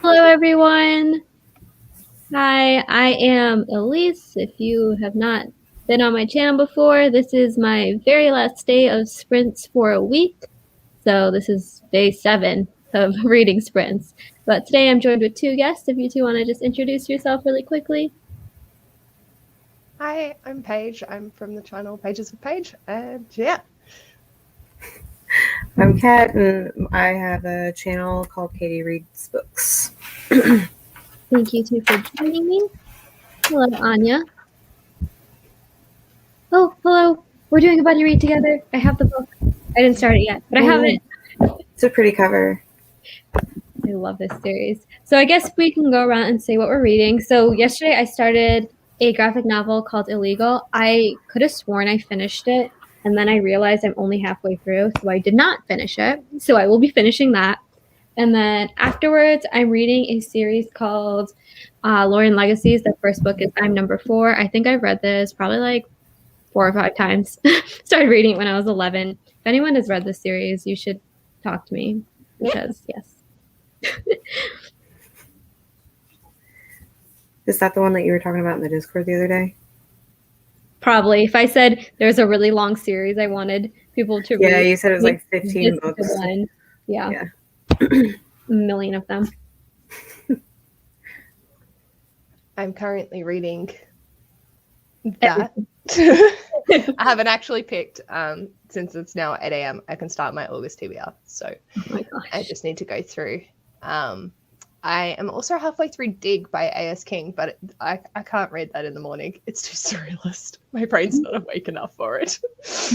Hello, everyone. Hi, I am Elise. If you have not been on my channel before, this is my very last day of sprints for a week. So this is day 7 of reading sprints. But today I'm joined with 2 guests. If you two want to just introduce yourself really quickly. Hi, I'm Paige. I'm from the channel Pages with Paige, and yeah. I'm Kat, and I have a channel called Katie Reads Books. Thank you two for joining me. Hello, Anya. Oh, hello. We're doing a buddy read together. I have the book. I didn't start it yet, but I have it. It's a pretty cover. I love this series. So I guess we can go around and say what we're reading. So yesterday I started a graphic novel called Illegal. I could have sworn I finished it, and then I realized I'm only halfway through, so I did not finish it. So I will be finishing that. And then afterwards, I'm reading a series called Lauren Legacies. The first book is I'm Number 4. I think I've read this probably like 4 or 5 times. Started reading it when I was 11. If anyone has read this series, you should talk to me because, yes. Is that the one that you were talking about in the Discord the other day? Probably. If I said there's a really long series I wanted people to read. Yeah, you said it was like 15 books. Yeah. A million of them. I'm currently reading that. I haven't actually picked, since it's now 8 a.m. I can start my August TBR, so I just need to go through. I am also halfway through Dig by A.S. King, but I can't read that in the morning. It's too surrealist. My brain's not awake enough for it.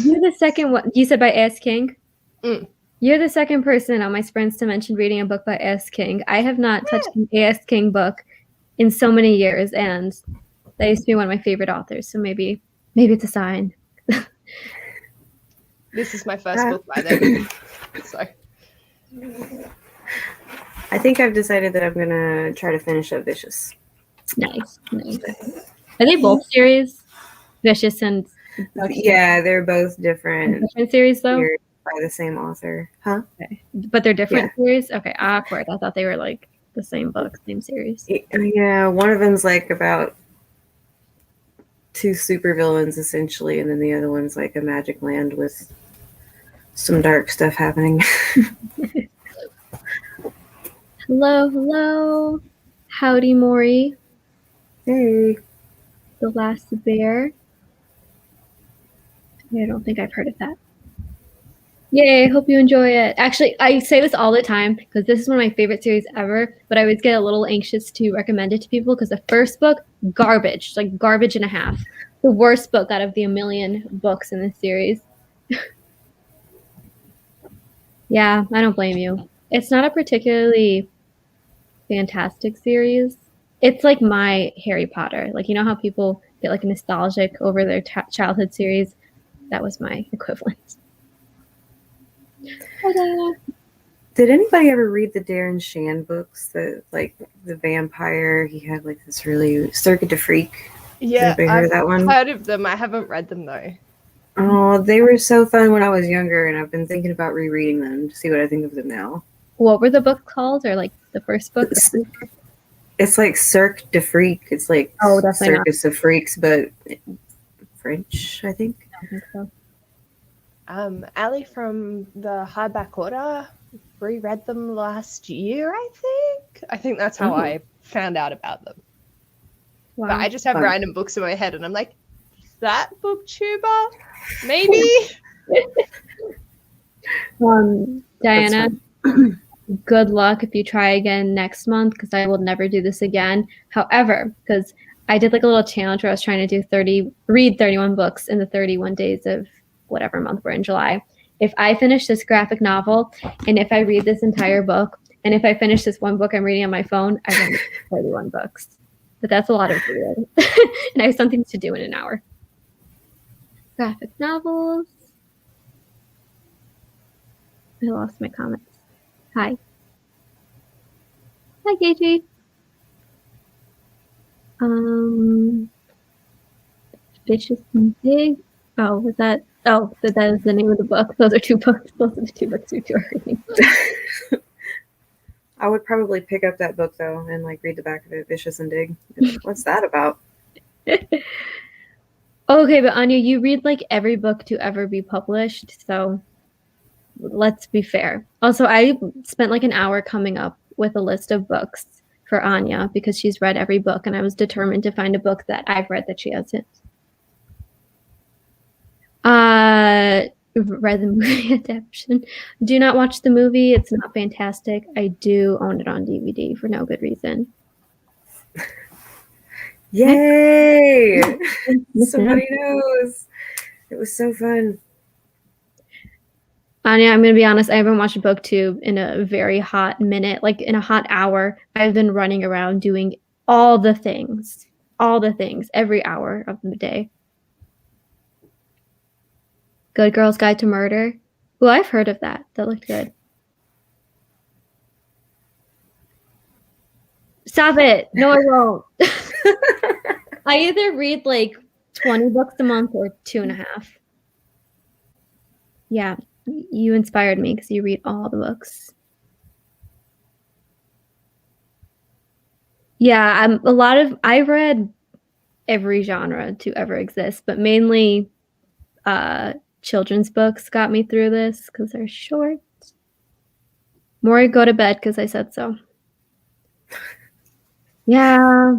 You're the second one. You said by A.S. King? Mm. You're the second person on my sprints to mention reading a book by A.S. King. I have not touched an A.S. King book in so many years, and that used to be one of my favorite authors, so maybe it's a sign. This is my first book by them. So I think I've decided that I'm going to try to finish up Vicious. Nice. Are they both series? Vicious and... Yeah, they're both different series, though? By the same author. Huh? Okay. But they're different series? Okay, awkward. I thought they were like the same book, same series. Yeah, one of them's like about 2 supervillains, essentially, and then the other one's like a magic land with some dark stuff happening. Hello. Howdy, Maury. Hey. The Last Bear. I don't think I've heard of that. Yay, hope you enjoy it. Actually, I say this all the time because this is one of my favorite series ever, but I always get a little anxious to recommend it to people because the first book, garbage, like garbage and a half. The worst book out of the 1 million books in this series. Yeah, I don't blame you. It's not a particularly fantastic series. It's like my Harry Potter. Like, you know how people get like nostalgic over their childhood series? That was my equivalent. Did anybody ever read the Darren Shan books? The vampire, he had like this really Circuit de Freak. Yeah, heard of that one? I've heard of them. I haven't read them though. Oh, they were so fun when I was younger, and I've been thinking about rereading them to see what I think of them now. What were the books called, or like the first book? It's like Cirque de Freak. It's like Circus of Freaks, but French, I think. I think so. Ali from the Hardback Order reread them last year, I think. I think that's how I found out about them. Wow. But I just have random books in my head, and I'm like, that booktuber? Maybe? Diana, good luck if you try again next month, because I will never do this again. However, because I did like a little challenge where I was trying to read 31 books in the 31 days of whatever month we're in, July. If I finish this graphic novel, and if I read this entire book, and if I finish this one book I'm reading on my phone, I will read 31 books. But that's a lot of reading. And I have something to do in an hour. Graphic novels. I lost my comments. Hi. Hi, KG. Vicious and Big. Oh, was that? Oh, that is the name of the book. Those are 2 books. Those are the 2 books we are reading. I would probably pick up that book though and like read the back of it, Vicious and Dig. What's that about? Okay, but Anya, you read like every book to ever be published, so let's be fair. Also, I spent like an hour coming up with a list of books for Anya because she's read every book, and I was determined to find a book that I've read that she hasn't. Read the movie adaptation. Do not watch the movie. It's not fantastic. I do own it on DVD for no good reason. Yay! Somebody knows. It was so fun. Anya, I'm going to be honest. I haven't watched BookTube in a very hot minute. Like in a hot hour, I've been running around doing all the things every hour of the day. Good Girl's Guide to Murder. Well, I've heard of that. That looked good. Stop it. No, I won't. I either read like 20 books a month or 2.5. Yeah, you inspired me because you read all the books. Yeah, I've read every genre to ever exist, but mainly children's books got me through this because they're short. Maury, go to bed because I said so. Yeah,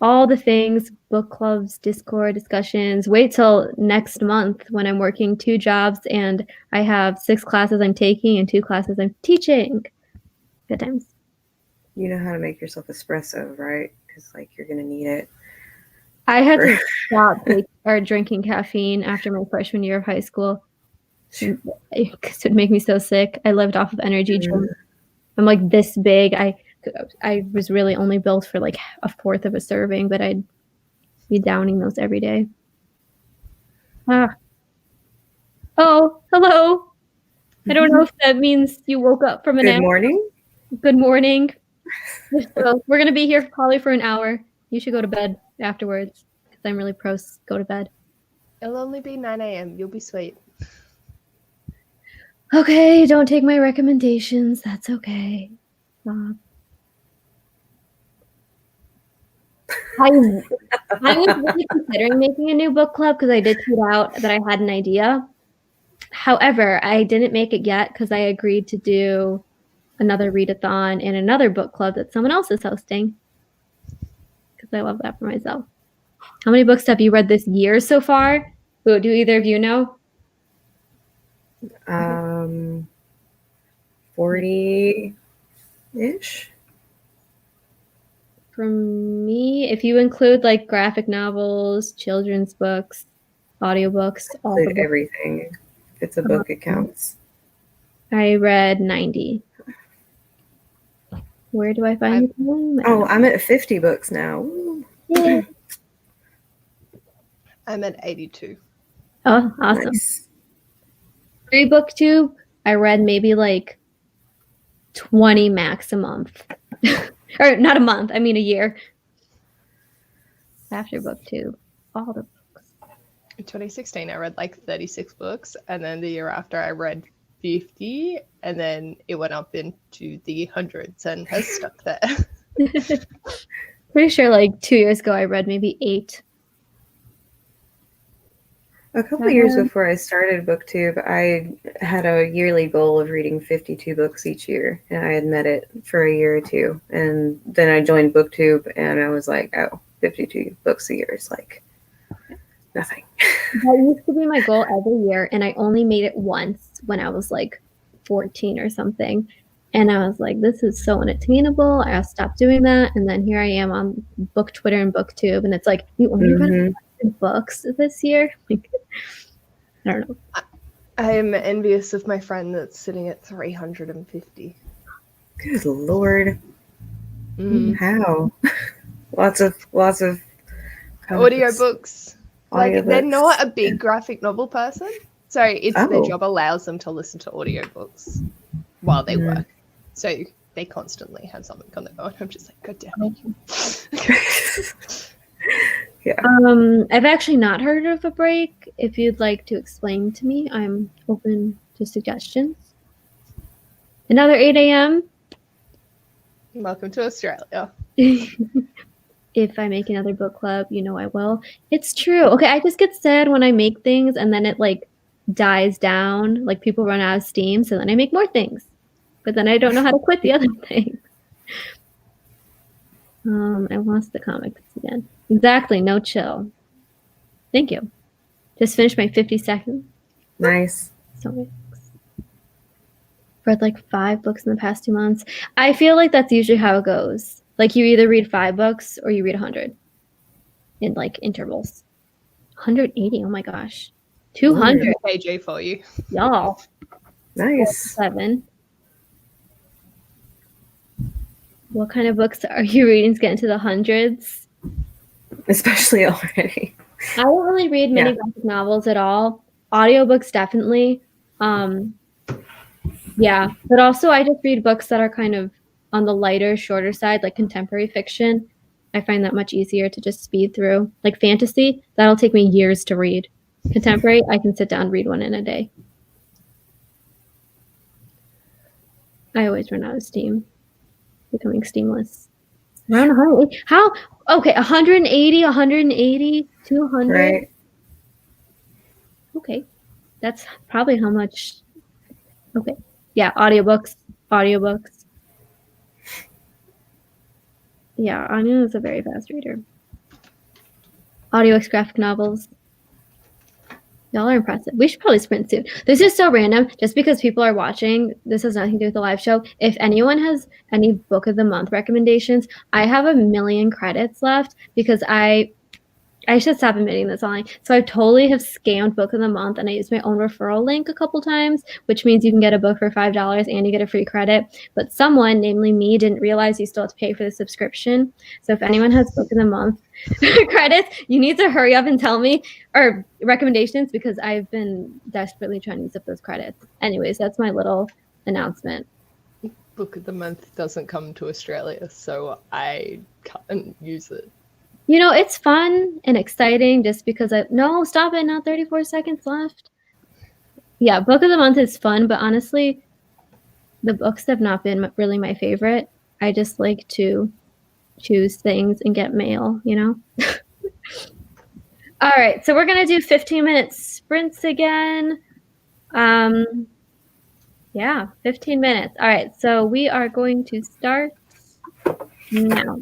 all the things, book clubs, Discord discussions. Wait till next month when I'm working 2 jobs and I have 6 classes I'm taking and 2 classes I'm teaching. Good times. You know how to make yourself espresso, right? Because like you're gonna need it. I had to stop drinking caffeine after my freshman year of high school because it would make me so sick. I lived off of energy drink. I'm like this big. I was really only built for like 1/4 of a serving, but I'd be downing those every day. Ah. Oh, hello. I don't know if that means you woke up from a nap. Good morning. Good morning. So we're going to be here probably for an hour. You should go to bed afterwards because I'm really pro go to bed. It'll only be 9 a.m. You'll be sweet. Okay, don't take my recommendations. That's okay. I was really considering making a new book club because I did tweet out that I had an idea. However, I didn't make it yet because I agreed to do another readathon in another book club that someone else is hosting because I love that for myself. How many books have you read this year so far? Ooh, do either of you know? 40-ish. For me, if you include like graphic novels, children's books, audiobooks, all the books, everything. If it's a book, it counts. I read 90. Where do I find it? Oh, I'm at 50 books now. Yeah. I'm at 82. Oh, awesome. Nice. BookTube, I read maybe like 20 max a month. Or not a month, I mean a year. After BookTube, all the books. In 2016, I read like 36 books, and then the year after, I read 50, and then it went up into the hundreds and has stuck there. Pretty sure like 2 years ago, I read maybe 8. A couple of years before I started BookTube, I had a yearly goal of reading 52 books each year, and I had met it for a year or 2. And then I joined BookTube, and I was like, oh, 52 books a year is like nothing. That used to be my goal every year, and I only made it once when I was like 14 or something. And I was like, this is so unattainable. I stopped doing that. And then here I am on Book Twitter and BookTube, and it's like, you only read books this year? Like, I don't know. I am envious of my friend that's sitting at 350. Good Lord. How? Lots of audiobooks. Like, they're not a big graphic novel person, so it's their job allows them to listen to audiobooks while they work. So they constantly have something on the go, and I'm just like, God damn it. Yeah. I've actually not heard of a break. If you'd like to explain to me, I'm open to suggestions. Another 8 a.m. Welcome to Australia. If I make another book club, you know I will. It's true. Okay, I just get sad when I make things and then it like dies down, like people run out of steam, so then I make more things. But then I don't know how to quit the other things. I lost the comics again. Exactly, no chill. Thank you. Just finished my 50 seconds. Nice. So many books. Read like 5 books in the past 2 months. I feel like that's usually how it goes. Like you either read 5 books or you read 100 in like intervals. 180, oh my gosh. 200, KJ for you. y'all. Nice. 7. What kind of books are you reading to get into the hundreds? Especially already. I don't really read many graphic novels at all. Audiobooks definitely. Yeah, but also I just read books that are kind of on the lighter, shorter side, like contemporary fiction. I find that much easier to just speed through. Like fantasy, that'll take me years to read. Contemporary, I can sit down and read one in a day. I always run out of steam. Becoming steamless. Around 180. How? Okay, 180, 180, 200. Right. Okay. That's probably how much. Okay. Yeah, audiobooks. Yeah, Anya is a very fast reader. Audiobooks, graphic novels. Y'all are impressive. We should probably sprint soon. This is so random. Just because people are watching, this has nothing to do with the live show. If anyone has any book of the month recommendations, I have a million credits left because I should stop admitting this online. So I totally have scammed book of the month and I used my own referral link a couple times, which means you can get a book for $5 and you get a free credit. But someone, namely me, didn't realize you still have to pay for the subscription. So if anyone has book of the month credits, you need to hurry up and tell me, or recommendations, because I've been desperately trying to use up those credits. Anyways, that's my little announcement. Book of the month doesn't come to Australia, so I can't use it. You know, it's fun and exciting just because no, stop it, not 34 seconds left. Yeah, book of the month is fun, but honestly, the books have not been really my favorite. I just like to choose things and get mail, you know? All right, so we're going to do 15-minute sprints again. Yeah, 15 minutes. All right, so we are going to start now.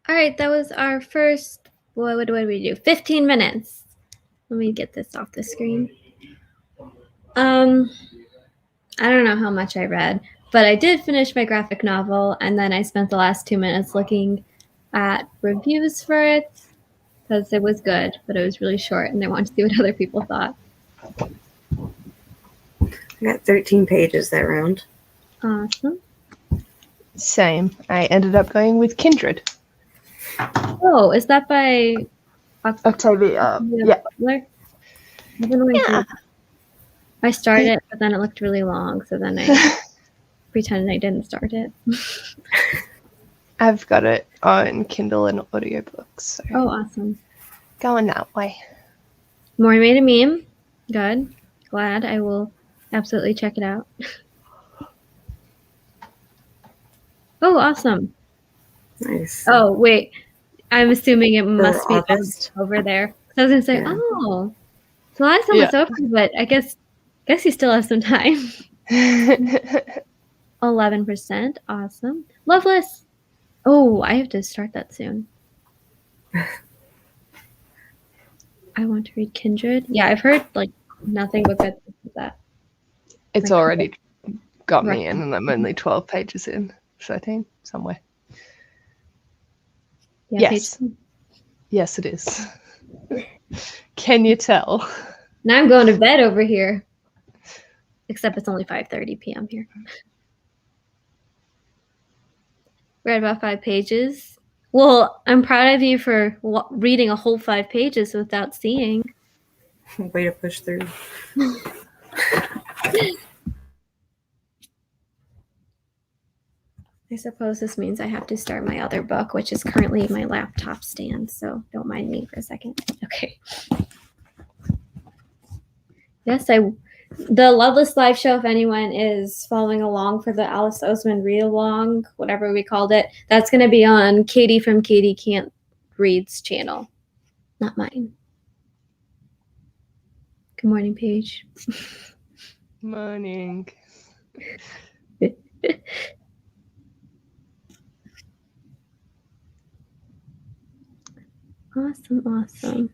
All right, that was our first. What did we do? 15 minutes. Let me get this off the screen. I don't know how much I read, but I did finish my graphic novel, and then I spent the last 2 minutes looking at reviews for it because it was good, but it was really short, and I wanted to see what other people thought. I got 13 pages that round. Awesome. Same. I ended up going with Kindred. Oh, is that by Octavia. Yeah. Butler? I have no idea. I started it, but then it looked really long, so then I pretended I didn't start it. I've got it on Kindle and audiobooks. So Oh, awesome. going that way. More made a meme. Good. Glad. I will absolutely check it out. Oh, awesome. Nice. Oh, wait. I'm assuming it must be August. over there. I was going to say, Yeah. oh. So last time it's open, but I guess you still have some time. 11%. Awesome. Loveless. Oh, I have to start that soon. I want to read Kindred. Yeah, I've heard like nothing but good things about that. It's Like, already got me right. in, and I'm only 12 pages in. 13 somewhere. Yeah, Yes. Yes, it is. Can you tell? Now I'm going to bed over here. Except it's only 5:30 p.m. here. Read about 5 pages. Well, I'm proud of you for reading a whole 5 pages without seeing. Way to push through. I suppose this means I have to start my other book, which is currently my laptop stand, so don't mind me for a second. Okay. Yes, the Loveless live show, if anyone is following along for the Alice Oseman read-along, whatever we called it, that's going to be on Katie from Katie Can't Read's channel, not mine. Good morning, Paige. Morning. Awesome.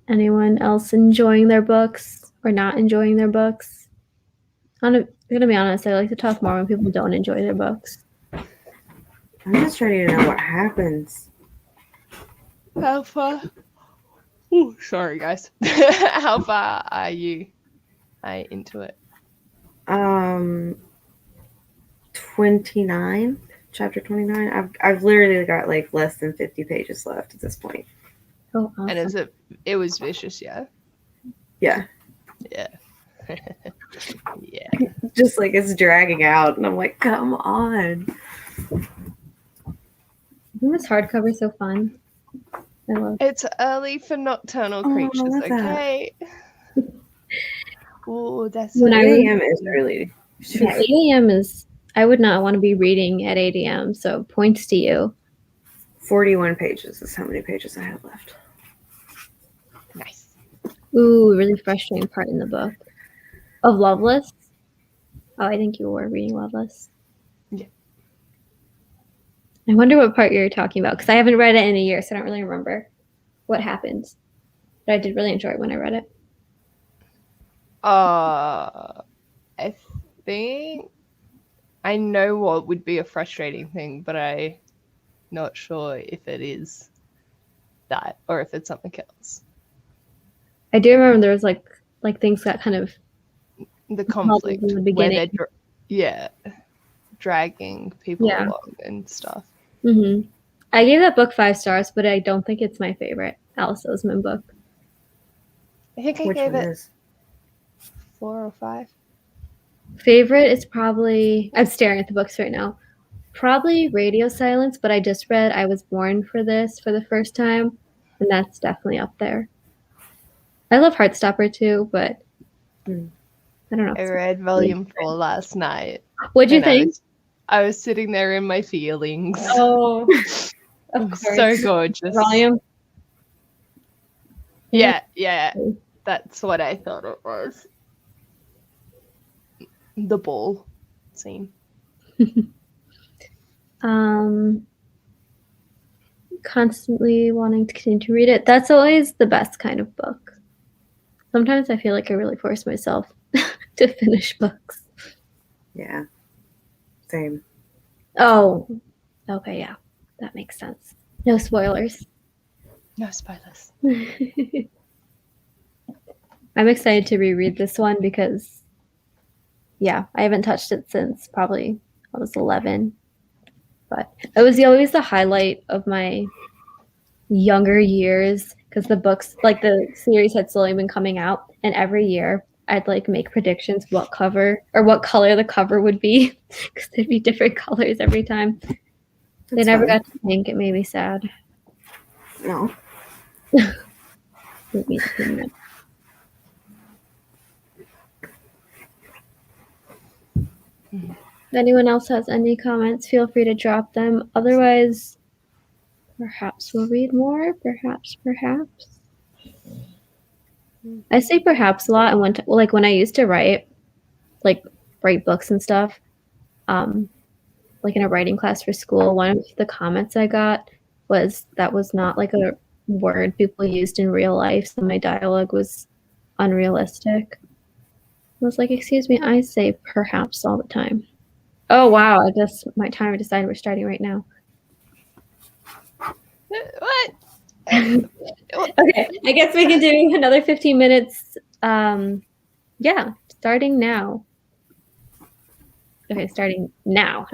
Anyone else enjoying their books or not enjoying their books? I'm gonna be honest, I like to talk more when people don't enjoy their books. I'm just ready to know what happens. How far? Ooh, sorry, guys. How far are you into it? 29, chapter 29. I've literally got like less than 50 pages left at this point. Oh, awesome. And it was vicious, yeah? Yeah. Yeah. Yeah. Just like it's dragging out, and I'm like, come on. Isn't this hardcover so fun? I love it. It's early for nocturnal creatures, okay? Oh, that's When 8 I a.m. is early. Yeah, 8 a.m. is, I would not want to be reading at 8 a.m., so points to you. 41 pages is how many pages I have left. nice. Ooh, really frustrating part in the book. Of Loveless? Oh, I think you were reading Loveless. Yeah. I wonder what part you're talking about, because I haven't read it in a year, so I don't really remember what happens. But I did really enjoy it when I read it. I think I know what would be a frustrating thing, but I'm not sure if it is that or if it's something else. I do remember there was like things got kind of The conflict in the where beginning. they're dragging people along and stuff. Mm-hmm. I gave that book 5 stars, but I don't think it's my favorite Alice Oseman book. I think I Which gave one it is? 4 or 5. Favorite is probably, I'm staring at the books right now, probably Radio Silence, but I just read I Was Born for this for the first time, and that's definitely up there. I love Heartstopper too, but I don't know. I read volume 4 last night. What'd you think? I was sitting there in my feelings. Oh, of course. So gorgeous. Volume. Yeah, that's what I thought it was. The ball scene. Constantly wanting to continue to read it. That's always the best kind of book. Sometimes I feel like I really force myself to finish books. Yeah. Same. Oh, okay, yeah. That makes sense. No spoilers. No spoilers. I'm excited to reread this one because, yeah, I haven't touched it since probably I was 11. But it was always the highlight of my younger years because the books, like the series, had slowly been coming out, and every year I'd like make predictions what cover or what color the cover would be because there'd be different colors every time. They That's never fun. got to pink. It made me sad. No. Made me sad. If anyone else has any comments, feel free to drop them. Otherwise, perhaps we'll read more. Perhaps. I say perhaps a lot, and when I used to write books and stuff, like in a writing class for school, one of the comments I got was that was not like a word people used in real life, so my dialogue was unrealistic. I was like, excuse me, I say perhaps all the time. Oh wow, I guess my timer decided we're starting right now. What? Okay, I guess we can do another 15 minutes. Yeah, starting now. Okay, starting now.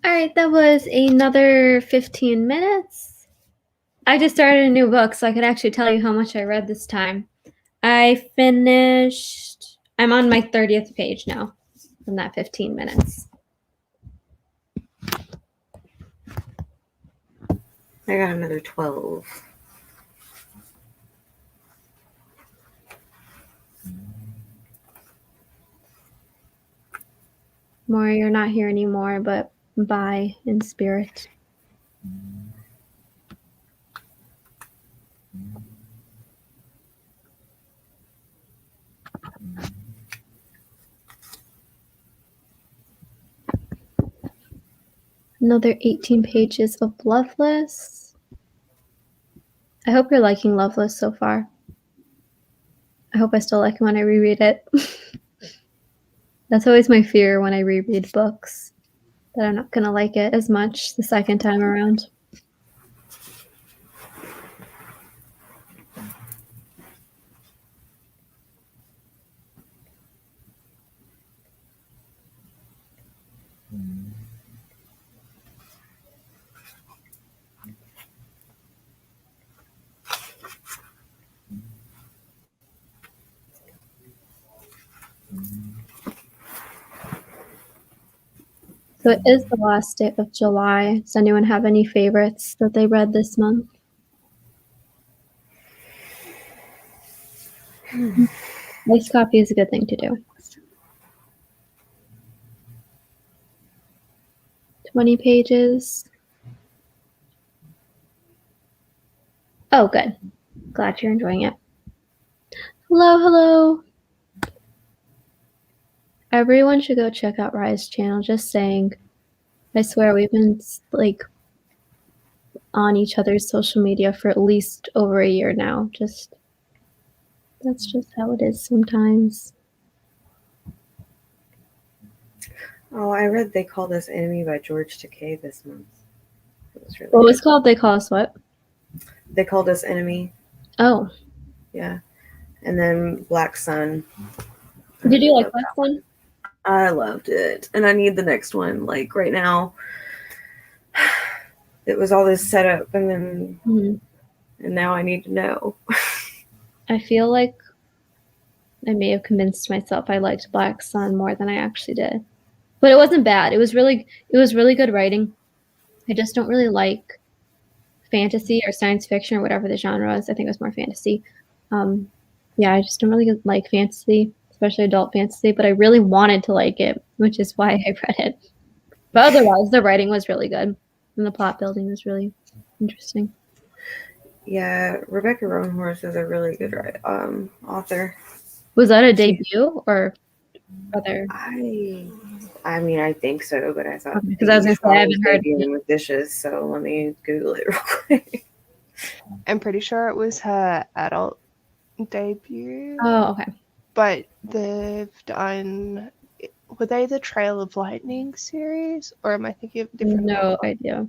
All right, that was another 15 minutes. I just started a new book, so I could actually tell you how much I read this time. I'm on my 30th page now from that 15 minutes. I got another 12. Maury, you're not here anymore, but bye in spirit. Another 18 pages of Loveless. I hope you're liking Loveless so far. I hope I still like it when I reread it. That's always my fear when I reread books, that I'm not going to like it as much the second time around. So it is the last day of July. Does anyone have any favorites that they read this month? Nice copy is a good thing to do. 20 pages. Oh, good. Glad you're enjoying it. Hello, hello. Everyone should go check out Rye's channel. Just saying. I swear we've been like on each other's social media for at least over a year now. That's just how it is sometimes. Oh, I read They Called Us Enemy by George Takei this month. It was really What was good. called? They Call Us what? They Called Us Enemy. Oh. Yeah. And then Black Sun. Did you like Black Sun? I loved it. And I need the next one. Like right now, it was all this setup and then and now I need to know. I feel like I may have convinced myself I liked Black Sun more than I actually did. But it wasn't bad. It was really good writing. I just don't really like fantasy or science fiction or whatever the genre is. I think it was more fantasy. Yeah, I just don't really like fantasy, especially adult fantasy, but I really wanted to like it, which is why I read it. But otherwise, the writing was really good, and the plot building was really interesting. Yeah, Rebecca Roanhorse is a really good author. Was that a debut or other? I mean, I think so, but I thought because I was gonna say I haven't heard debuting with dishes, so let me Google it real quick. I'm pretty sure it was her adult debut. Oh, okay. But they've done. Were they the Trail of Lightning series, or am I thinking of different? No idea.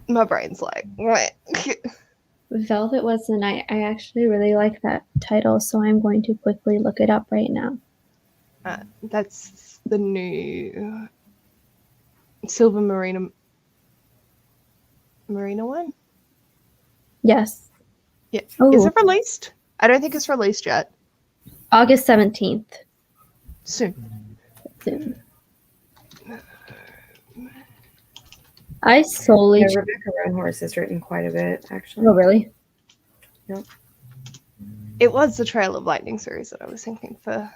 My brain's like, what? Velvet Was the Night. I actually really like that title, so I'm going to quickly look it up right now. That's the new Silver Marina one? Yes. Yeah. Oh. Is it released? I don't think it's released yet. August 17th. Soon. I solely... Yeah, Rebecca Roanhorse has written quite a bit, actually. Oh, really? Yep. It was the Trail of Lightning series that I was thinking for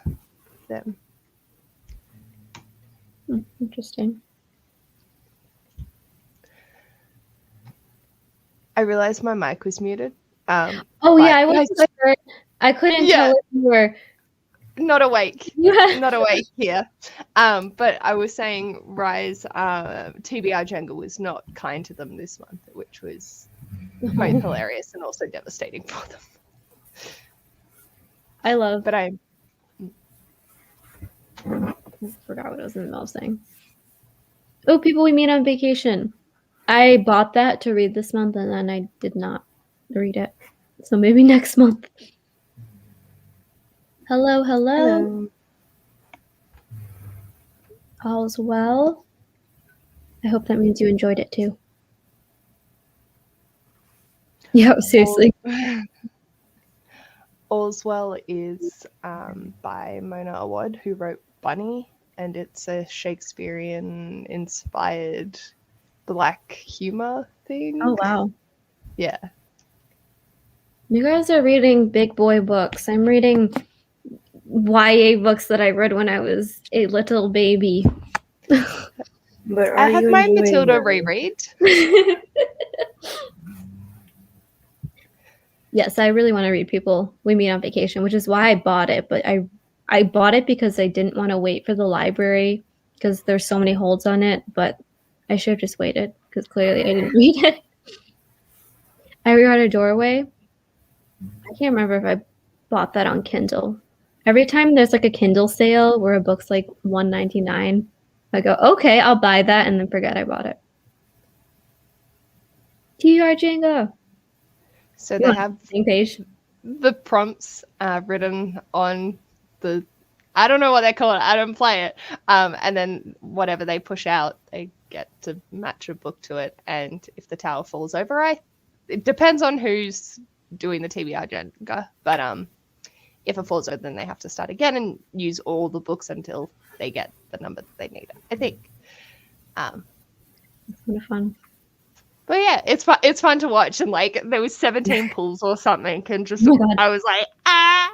them. Interesting. I realized my mic was muted. Yeah, I wasn't sure. I couldn't tell if you were not awake. Not awake here. But I was saying Rise TBR Jenga was not kind to them this month, which was both hilarious and also devastating for them. But I forgot what I was in the middle of saying. Oh, People We Meet on Vacation. I bought that to read this month and then I did not read it. So maybe next month. Hello, hello. All's well. I hope that means you enjoyed it too. Yeah, seriously. All's Well is by Mona Awad, who wrote Bunny, and it's a Shakespearean-inspired black humor thing. Oh, wow. Yeah. You guys are reading big boy books. I'm reading YA books that I read when I was a little baby. But I are had you my enjoying Matilda them? reread. Yes, I really want to read People We Meet on Vacation, which is why I bought it. But I bought it because I didn't want to wait for the library because there's so many holds on it. But I should have just waited because clearly I didn't read it. I reread A Doorway. I can't remember if I bought that on Kindle. Every time there's like a Kindle sale where a book's like $1.99, I go, okay, I'll buy that, and then forget I bought it. TR Django. So they have Same page. the prompts written on the, I don't know what they call it, I don't play it, and then whatever they push out, they get to match a book to it. And if the tower falls over, it depends on who's doing the TBR Jenga, but if it falls over, then they have to start again and use all the books until they get the number that they need, I think. It's kind of fun. But yeah, it's fun to watch, and like there was 17 pulls or something, and just Oh my God. I was like, ah.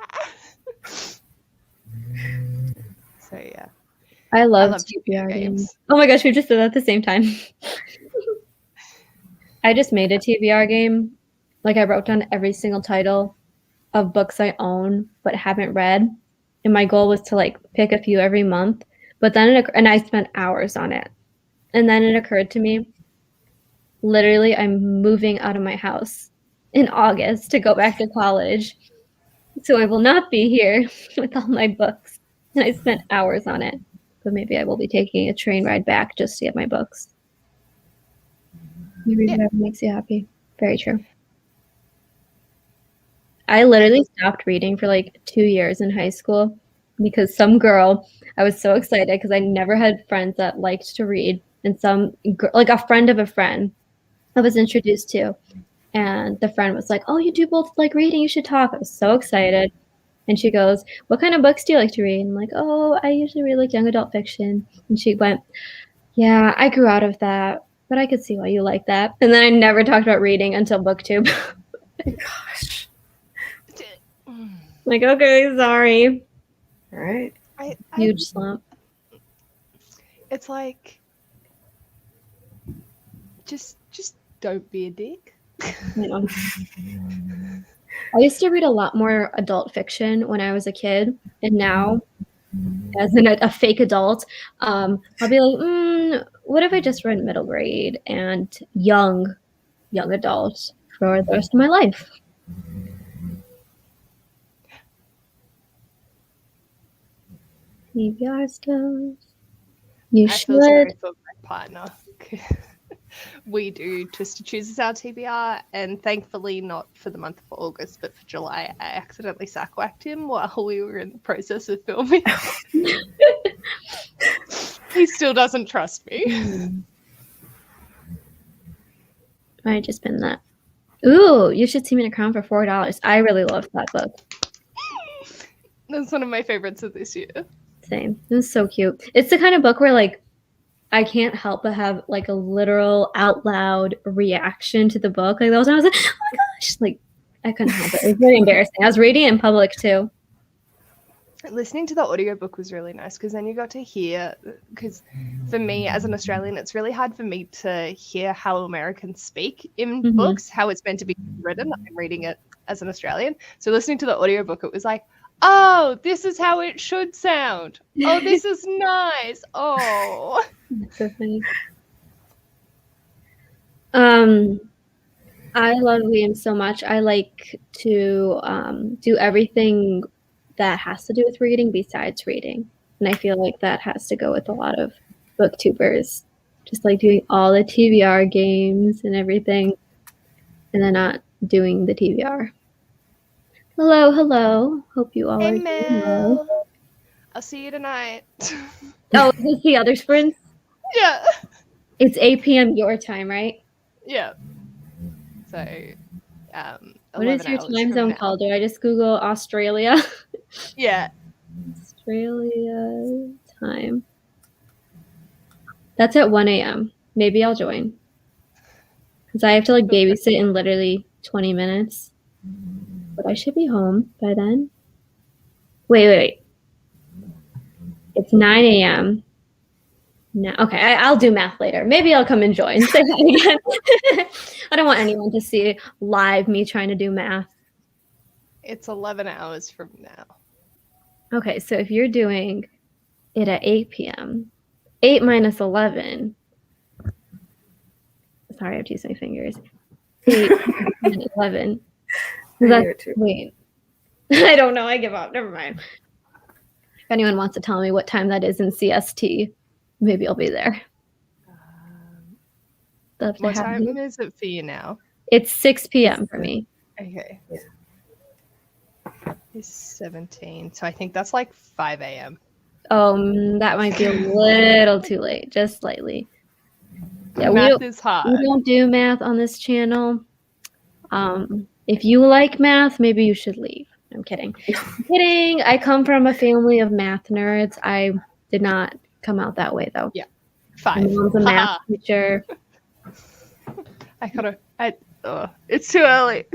So yeah, I love TBR TBR games. Oh my gosh, we just did that at the same time. I just made a TBR game. Like I wrote down every single title of books I own but haven't read, and my goal was to like pick a few every month. But then and I spent hours on it, and then it occurred to me, literally, I'm moving out of my house in August to go back to college, so I will not be here with all my books. And I spent hours on it, but maybe I will be taking a train ride back just to get my books. You read whatever makes you happy. Very true. I literally stopped reading for like 2 years in high school because some girl, I was so excited because I never had friends that liked to read, and like a friend of a friend I was introduced to, and the friend was like, oh, you do both like reading, you should talk. I was so excited. And she goes, what kind of books do you like to read? And I'm like, oh, I usually read like young adult fiction. And she went, yeah, I grew out of that, but I could see why you like that. And then I never talked about reading until BookTube. Gosh. Like, okay, sorry. All right. Huge slump. It's like, just don't be a dick. You know. I used to read a lot more adult fiction when I was a kid, and now, as a fake adult, I'll be like, what if I just read middle grade and young adult for the rest of my life? TBR stuff. You I feel sorry should. for my partner. We do Twister Chooses our TBR, and thankfully not for the month of August, but for July, I accidentally sack-whacked him while we were in the process of filming. He still doesn't trust me. I just been that. Ooh, You Should See Me in a Crown for $4. I really loved that book. That's one of my favorites of this year. Same. It was so cute. It's the kind of book where like I can't help but have like a literal out loud reaction to the book. Like that was when I was like, oh my gosh, like I couldn't help it. It was really embarrassing. I was reading it in public too. Listening to the audiobook was really nice because then you got to hear, because for me as an Australian, it's really hard for me to hear how Americans speak in books, how it's meant to be written. I'm reading it as an Australian. So listening to the audiobook, it was like, oh, this is how it should sound. Oh, this is nice. Oh. That's so funny. I love Liam so much. I like to do everything that has to do with reading besides reading. And I feel like that has to go with a lot of booktubers. Just like doing all the TBR games and everything, and then not doing the TBR. Hello. Hope you all are doing well. I'll see you tonight. Oh, is this the other sprints? Yeah. It's 8 p.m. your time, right? Yeah. So, What is 11 your hours time from zone now. called? Do I just Google Australia? Yeah. Australia time. That's at 1 a.m. Maybe I'll join. Because I have to like babysit in literally 20 minutes. But I should be home by then. Wait. It's 9 a.m. No, okay, I'll do math later. Maybe I'll come and join. Say that again. I don't want anyone to see live me trying to do math. It's 11 hours from now. Okay, so if you're doing it at 8 p.m., 8 minus 11. Sorry, I have to use my fingers. 8 minus 11. Wait. I don't know. I give up. Never mind. If anyone wants to tell me what time that is in CST, maybe I'll be there. What time is it for you now? It's 6 p.m. for me. Okay. Yeah. It's 17. So I think that's like 5 a.m. That might be a little too late, just slightly. Yeah, math is hard. We don't do math on this channel. If you like math, maybe you should leave. I'm kidding. I'm kidding. I come from a family of math nerds. I did not come out that way, though. Yeah. 5. My mom's a math teacher. It's too early.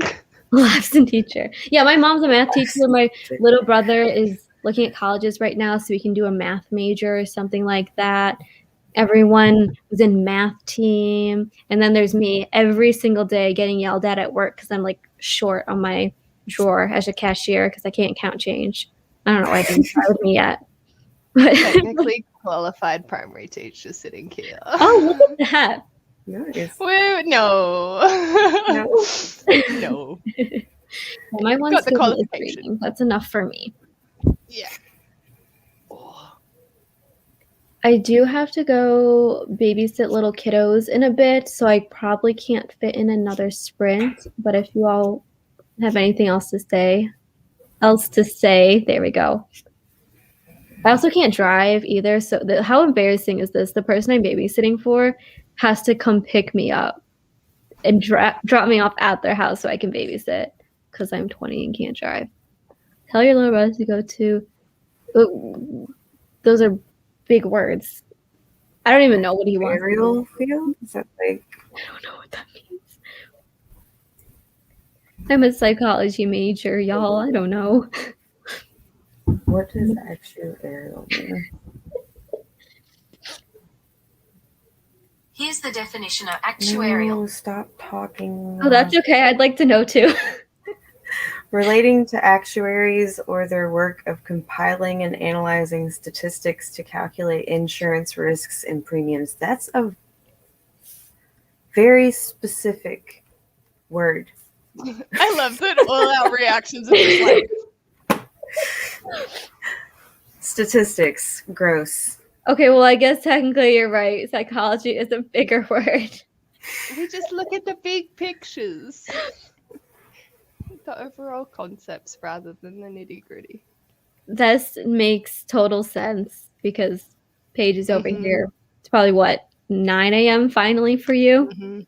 Absent teacher. Yeah, my mom's a math teacher. My little brother is looking at colleges right now, so we can do a math major or something like that. Everyone was in math team. And then there's me every single day getting yelled at work because I'm like short on my drawer as a cashier because I can't count change. I don't know why they didn't start with me yet. Technically qualified primary teacher sitting here. Oh, look at that. Nice. Woo, no. No. My one's the qualification. That's enough for me. Yeah. I do have to go babysit little kiddos in a bit, so I probably can't fit in another sprint. But if you all have anything else to say, there we go. I also can't drive either. So how embarrassing is this? The person I'm babysitting for has to come pick me up and drop me off at their house so I can babysit because I'm 20 and can't drive. Tell your little brother to go to. Those are big words. I don't even know what he wants. Aerial field? Is that like? I don't know what that means. I'm a psychology major, y'all. I don't know. What does actuarial mean? Here's the definition of actuarial. No, stop talking. Oh, that's okay. I'd like to know too. Relating to actuaries or their work of compiling and analyzing statistics to calculate insurance risks and premiums. That's a very specific word. I love that all our reactions are just like statistics. Gross. Okay, well, I guess technically you're right. Psychology is a bigger word. We just look at the big pictures. The overall concepts rather than the nitty-gritty. This makes total sense because Paige is over here. It's probably what, 9 a.m. finally for you?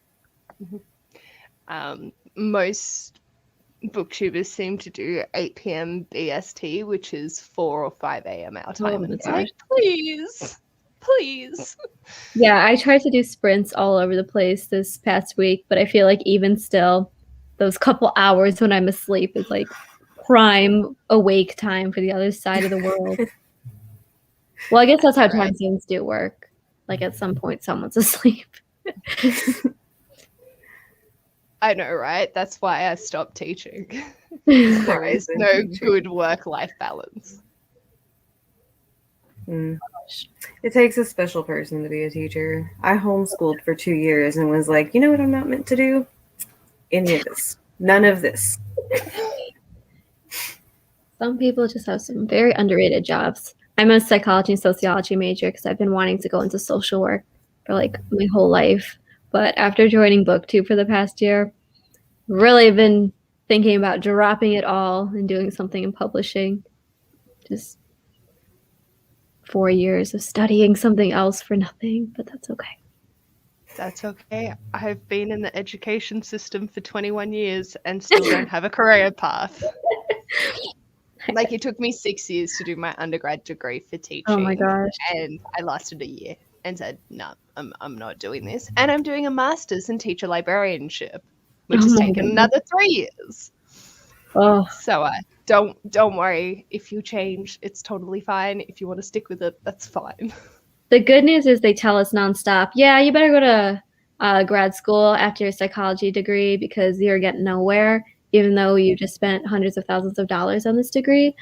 Most booktubers seem to do 8 p.m. BST, which is 4 or 5 a.m. our time. And it's like, please. Yeah, I tried to do sprints all over the place this past week, but I feel like even still, those couple hours when I'm asleep is like prime awake time for the other side of the world. Well, I guess that's how time zones do work. Like at some point, someone's asleep. I know, right? That's why I stopped teaching. There is no good work-life balance. It takes a special person to be a teacher. I homeschooled for 2 years and was like, you know what I'm not meant to do? Any of this. None of this. Some people just have some very underrated jobs. I'm a psychology and sociology major because I've been wanting to go into social work for like my whole life. But after joining BookTube for the past year, really been thinking about dropping it all and doing something in publishing. Just 4 years of studying something else for nothing, but that's okay. That's okay. I've been in the education system for 21 years and still don't have a career path. Like, it took me 6 years to do my undergrad degree for teaching. Oh my gosh. And I lasted a year and said, no, I'm not doing this. And I'm doing a master's in teacher librarianship, which has taken another 3 years. Oh. So don't worry. If you change, it's totally fine. If you want to stick with it, that's fine. The good news is they tell us nonstop, yeah, you better go to grad school after your psychology degree because you're getting nowhere, even though you just spent hundreds of thousands of dollars on this degree.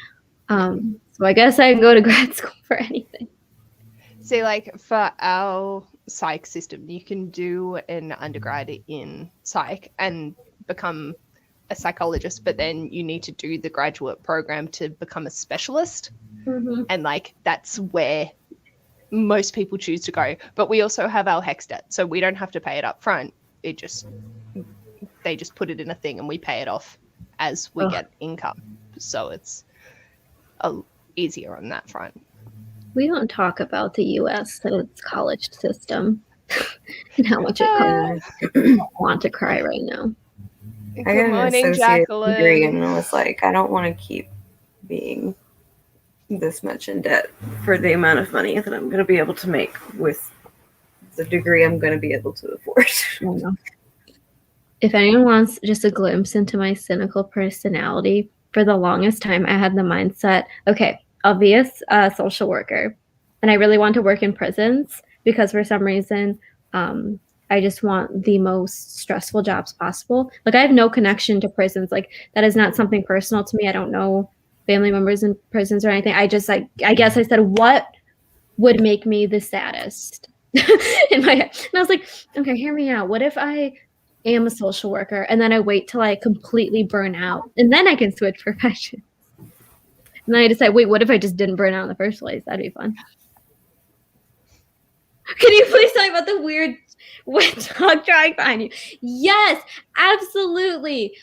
So I guess I can go to grad school for anything. See, like, for our psych system, you can do an undergrad in psych and become a psychologist, but then you need to do the graduate program to become a specialist. Mm-hmm. And, like, that's where most people choose to go. But we also have our HEX debt, so we don't have to pay it up front. They just put it in a thing and we pay it off as we get income. So it's easier on that front. We don't talk about the U.S. and its college system and how much it costs. I want to cry right now. I got an associate degree and I was like, I don't want to keep being this much in debt for the amount of money that I'm going to be able to make with the degree I'm going to be able to afford. If anyone wants just a glimpse into my cynical personality, for the longest time I had the mindset, okay, I'll be a social worker and I really want to work in prisons because for some reason I just want the most stressful jobs possible. Like, I have no connection to prisons. Like, that is not something personal to me. I don't know family members in prisons or anything. I just, like, I guess I said, what would make me the saddest in my head? And I was like, okay, hear me out. What if I am a social worker and then I wait till I completely burn out and then I can switch professions? And then I decide, wait, what if I just didn't burn out in the first place? That'd be fun. Can you please talk about the weird wet dog drawing behind you? Yes, absolutely.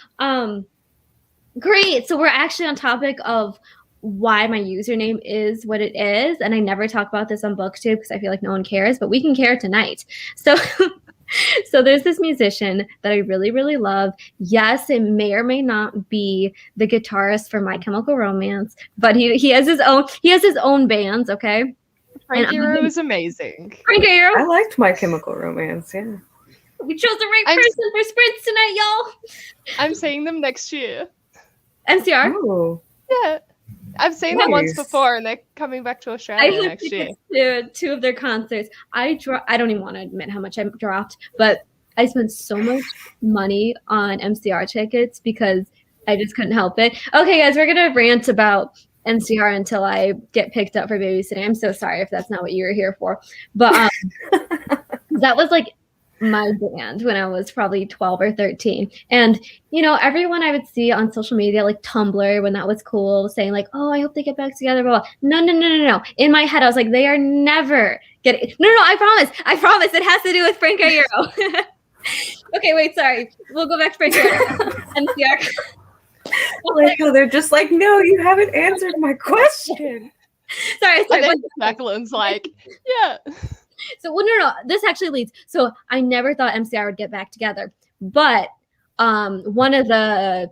Great. So we're actually on topic of why my username is what it is. And I never talk about this on BookTube because I feel like no one cares, but we can care tonight. So so there's this musician that I really, really love. Yes, it may or may not be the guitarist for My Chemical Romance, but he has his own bands, okay? Frank Iero is amazing. Frank Iero. I liked My Chemical Romance, yeah. We chose the right person for sprints tonight, y'all. I'm seeing them next year. MCR? Oh. Yeah. I've seen them once before, and they're coming back to Australia next year. To two of their concerts. I don't even want to admit how much I dropped, but I spent so much money on MCR tickets because I just couldn't help it. Okay, guys, we're going to rant about MCR until I get picked up for babysitting. I'm so sorry if that's not what you were here for. But that was like my band when I was probably 12 or 13. And, you know, everyone I would see on social media, like Tumblr, when that was cool, saying like, oh, I hope they get back together. Blah, blah. No. In my head, I was like, they are never getting. No, I promise. It has to do with Frank Iero. Okay, wait, sorry. We'll go back to Frank Iero. MCR. Like how they're just like, no, you haven't answered my question. Sorry. And then Jacqueline's like, yeah. So, well, no. This actually leads. So, I never thought MCR would get back together, but one of the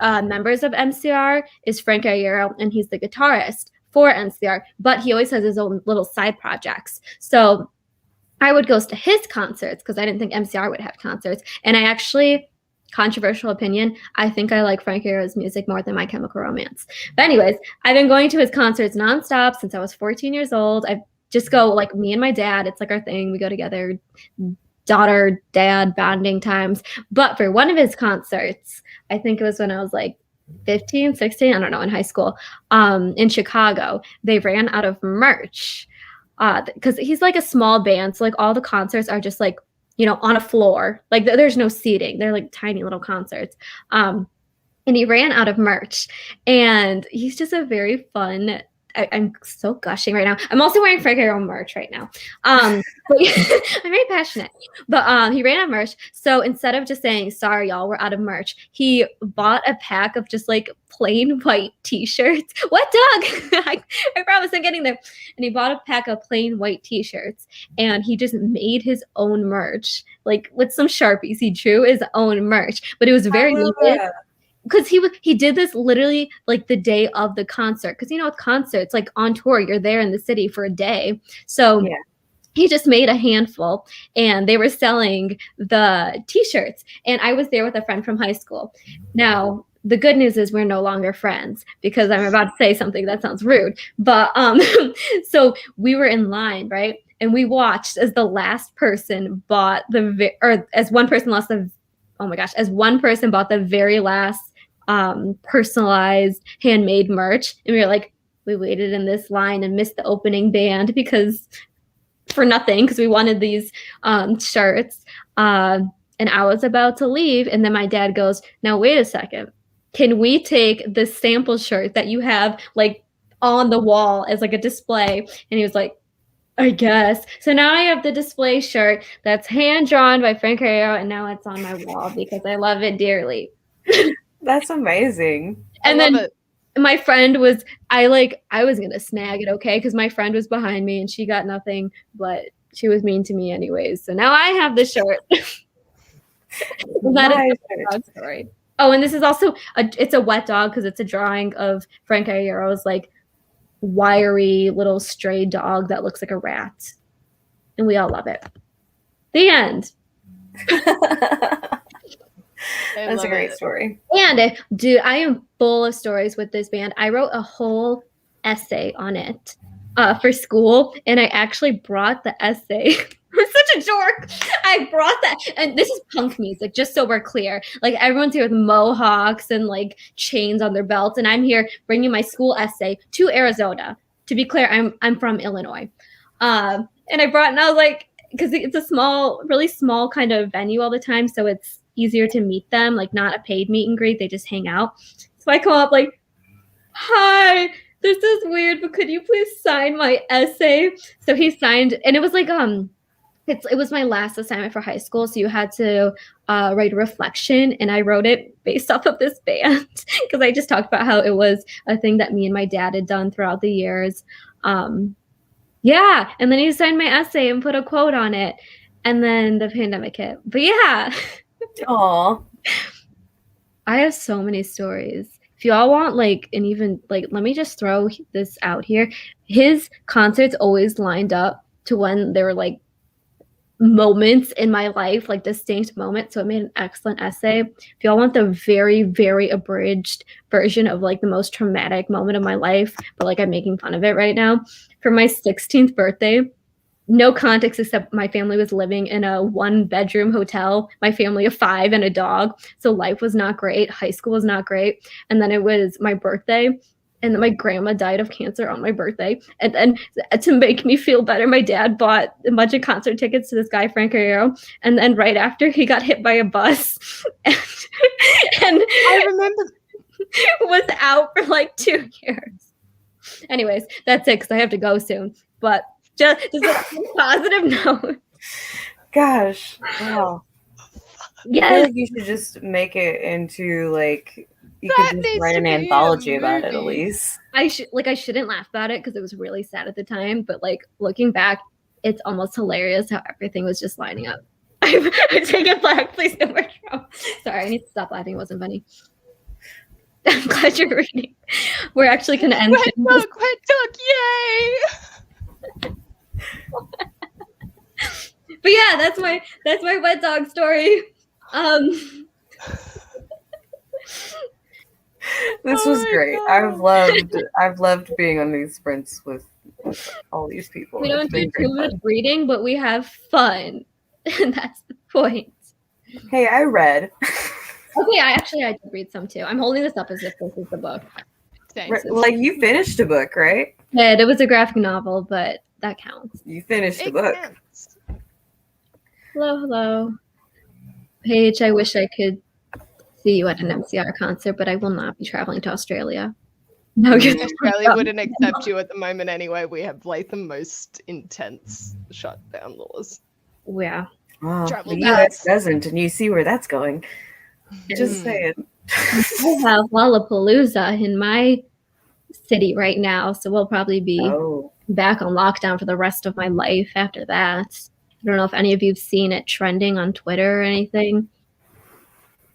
members of MCR is Frank Iero, and he's the guitarist for MCR. But he always has his own little side projects. So, I would go to his concerts because I didn't think MCR would have concerts, and I actually. Controversial opinion, I think I like Frank Iero's music more than My Chemical Romance. But anyways, I've been going to his concerts nonstop since I was 14 years old. I just go, like, me and my dad. It's like our thing. We go together, daughter, dad, bonding times. But for one of his concerts, I think it was when I was like 15, 16, I don't know, in high school, in Chicago, they ran out of merch because he's like a small band. So like all the concerts are just like, you know, on a floor, like there's no seating. They're like tiny little concerts. And he ran out of merch, and he's just a very fun I'm so gushing right now. I'm also wearing Frank Arrow merch right now. But I'm very passionate. But he ran out of merch. So instead of just saying, sorry, y'all, we're out of merch, he bought a pack of just like plain white t-shirts. What, Doug? I promise I'm getting there. And he bought a pack of plain white t-shirts and he just made his own merch. Like with some Sharpies, he drew his own merch, but it was very limited. Because he did this literally like the day of the concert. Because with concerts, like on tour, you're there in the city for a day. So he just made a handful and they were selling the t-shirts. And I was there with a friend from high school. Now, the good news is we're no longer friends because I'm about to say something that sounds rude. But so we were in line, right? And we watched as the last person bought as one person bought the very last personalized handmade merch. And we were like, we waited in this line and missed the opening band because we wanted these shirts. And I was about to leave. And then my dad goes, now, wait a second. Can we take the sample shirt that you have like on the wall as like a display? And he was like, I guess. So now I have the display shirt that's hand drawn by Frank Arroyo, and now it's on my wall because I love it dearly. That's amazing. And then my friend was, I was going to snag it, okay? Because my friend was behind me and she got nothing, but she was mean to me anyways. So now I have the shirt. That is a dog story. Oh, and this is also, it's a wet dog because it's a drawing of Frank Arroyo's like wiry little stray dog that looks like a rat. And we all love it. The end. That's a great story. And dude, I am full of stories with this band. I wrote a whole essay on it for school, and I actually brought the essay. I'm such a dork. I brought that, and this is punk music, just so we're clear. Like everyone's here with mohawks and like chains on their belts, and I'm here bringing my school essay to Arizona. To be clear, I'm from Illinois, and I brought, and I was like, because it's a really small kind of venue all the time, so it's easier to meet them, like not a paid meet and greet, they just hang out. So I come up like, hi, this is weird, but could you please sign my essay? So he signed, and it was like it was my last assignment for high school, so you had to write a reflection, and I wrote it based off of this band because I just talked about how it was a thing that me and my dad had done throughout the years. And then he signed my essay and put a quote on it, and then the pandemic hit. But yeah. Aw. I have so many stories. If y'all want, like, and even, like, let me just throw this out here. His concerts always lined up to when there were, like, moments in my life, like, distinct moments. So it made an excellent essay. If y'all want the very, very abridged version of, like, the most traumatic moment of my life, but, like, I'm making fun of it right now. For my 16th birthday, no context except my family was living in a 1-bedroom hotel, my family of 5 and a dog. So life was not great. High school was not great. And then it was my birthday, and then my grandma died of cancer on my birthday. And then to make me feel better, my dad bought a bunch of concert tickets to this guy, Frank Arroyo. And then right after, he got hit by a bus. and I remember was out for like 2 years. Anyways, that's it because I have to go soon. But just a positive note. Gosh. Wow. Yes. I feel like you should just make it into like you could just write an anthology about it at least. I shouldn't laugh about it because it was really sad at the time, but like looking back, it's almost hilarious how everything was just lining up. I take it back, please don't worry. Sorry, I need to stop laughing. It wasn't funny. I'm glad you're reading. We're actually gonna end. Wet dog, yay! But yeah, that's my wet dog story. This was great. I've loved being on these sprints with all these people. We don't do too much reading, but we have fun, and that's the point. Hey, I read. Okay, I did read some too. I'm holding this up as if this is the book. Thanks. Like you finished a book, right? Yeah, it was a graphic novel, but that counts. You finished a book. Counts. Hello. Paige, I wish I could see you at an MCR concert, but I will not be traveling to Australia. No, Australia wouldn't accept you at the moment anyway. We have like the most intense shutdown laws. Yeah. Oh, Travel the bans. US doesn't, and you see where that's going. Just saying. I have Lollapalooza in my city right now, so we'll probably be Oh, back on lockdown for the rest of my life after that. I don't know if any of you've seen it trending on Twitter or anything.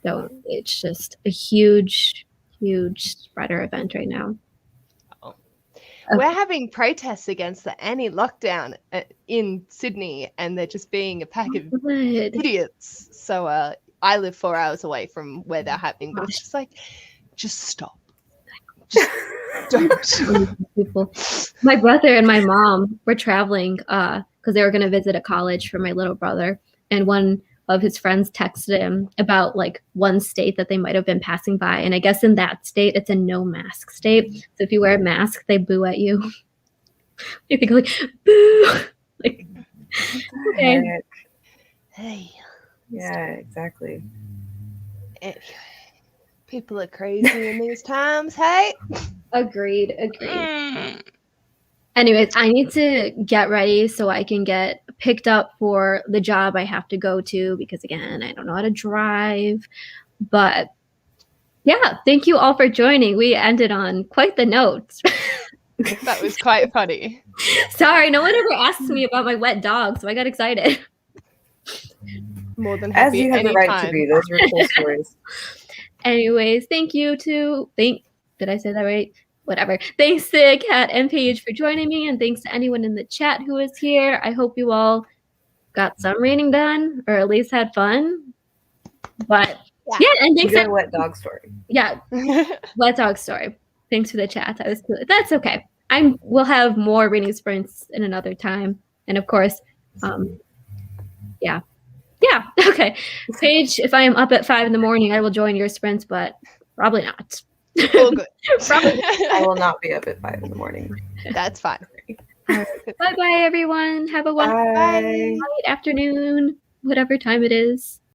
So it's just a huge, huge spreader event right now. We're having protests against the anti-lockdown in Sydney, and they're just being a pack of Good. idiots. So I live 4 hours away from where they're happening, but it's just like, just stop. Just don't. People. My brother and my mom were traveling because they were going to visit a college for my little brother, and one of his friends texted him about like one state that they might have been passing by, and I guess in that state it's a no mask state. So if you wear a mask, they boo at you. You think like boo, like okay. heck. Hey, Yeah, exactly. anyway, people are crazy in these times. Hey. Agreed. Anyways, I need to get ready so I can get picked up for the job I have to go to because, again, I don't know how to drive. But yeah, thank you all for joining. We ended on quite the note. That was quite funny. Sorry, no one ever asked me about my wet dog, so I got excited. More than As happy you have the right to anytime. be. Those were cool stories. Anyways, thank you to did I say that right? Whatever. Thanks to Kat and Paige for joining me, and thanks to anyone in the chat who was here. I hope you all got some reading done, or at least had fun. But yeah, and thanks. You got a wet dog story. Yeah, wet dog story. Thanks for the chat. That's okay. We'll have more reading sprints in another time, and of course, yeah. Okay, Paige. If I am up at 5 in the morning, I will join your sprints, but probably not. All good. I will not be up at 5 in the morning. That's fine. Bye, everyone. Have a wonderful Bye. night, afternoon, whatever time it is.